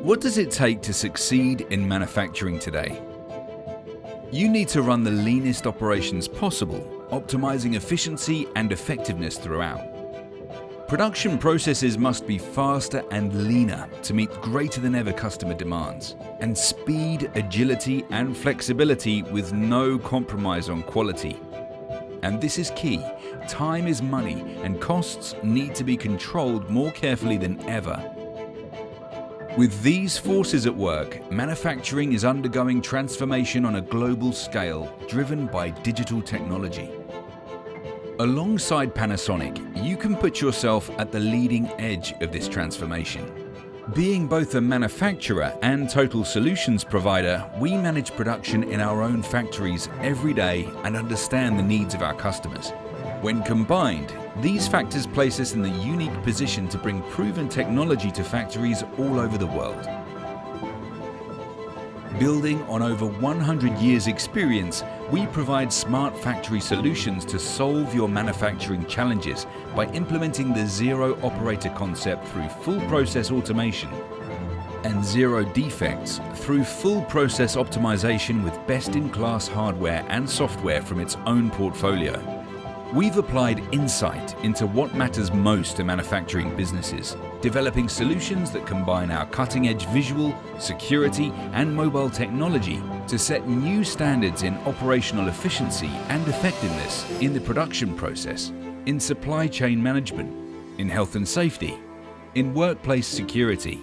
What does it take to succeed in manufacturing today? You need to run the leanest operations possible, optimizing efficiency and effectiveness throughout. Production processes must be faster and leaner to meet greater than ever customer demands, and speed, agility and flexibility with no compromise on quality. And this is key. Time is money and costs need to be controlled more carefully than ever. With these forces at work, manufacturing is undergoing transformation on a global scale, driven by digital technology. Alongside Panasonic, you can put yourself at the leading edge of this transformation. Being both a manufacturer and total solutions provider, we manage production in our own factories every day and understand the needs of our customers. When combined, these factors place us in the unique position to bring proven technology to factories all over the world. Building on over 100 years' experience, we provide smart factory solutions to solve your manufacturing challenges by implementing the zero operator concept through full process automation and zero defects through full process optimization with best-in-class hardware and software from its own portfolio. We've applied insight into what matters most to manufacturing businesses, developing solutions that combine our cutting-edge visual, security, and mobile technology to set new standards in operational efficiency and effectiveness in the production process, in supply chain management, in health and safety, in workplace security,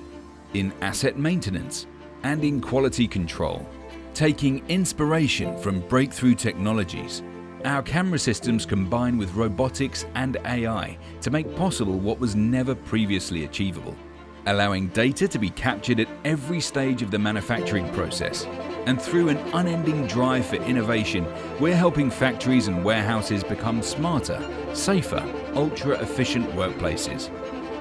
in asset maintenance, and in quality control. Taking inspiration from breakthrough technologies, our camera systems combine with robotics and AI to make possible what was never previously achievable, allowing data to be captured at every stage of the manufacturing process. And through an unending drive for innovation, we're helping factories and warehouses become smarter, safer, ultra-efficient workplaces,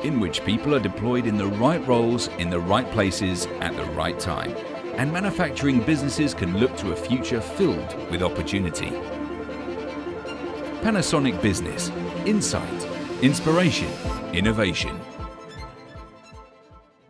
in which people are deployed in the right roles, in the right places, at the right time. And manufacturing businesses can look to a future filled with opportunity. Panasonic Business. Insight, inspiration, innovation.